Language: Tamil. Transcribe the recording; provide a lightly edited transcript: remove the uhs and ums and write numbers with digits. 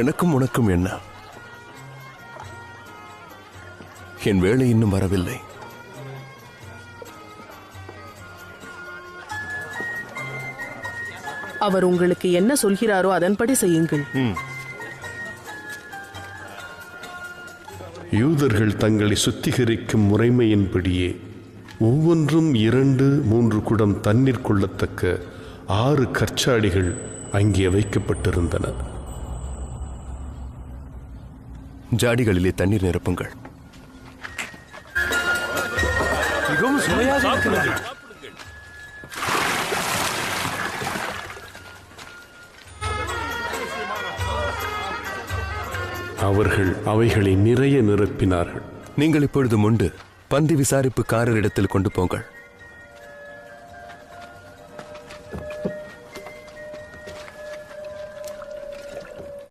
எனக்கும் உனக்கும் என்ன? என் வேலை இன்னும் வரவில்லை. அவர் உங்களுக்கு என்ன சொல்கிறாரோ அதன்படி செய்யுங்கள். யூதர்கள் தங்களை சுத்திகரிக்கும் முறைமையின்படியே ஒவ்வொன்றும் 2-3 குடம் தண்ணீர் கொள்ளத்தக்க 6 கற்சாடிகள் அங்கே வைக்கப்பட்டிருந்தன. ஜாடிகளிலே தண்ணீர் நிரப்புங்கள். மிகவும் சுவையாக இருக்கிறது. அவர்கள் அவைகளை நிறைய நிரப்பினார்கள். நீங்கள் இப்பொழுது முண்டு பந்தி விசாரிப்புக்காரரிடத்தில் கொண்டு போங்கள்.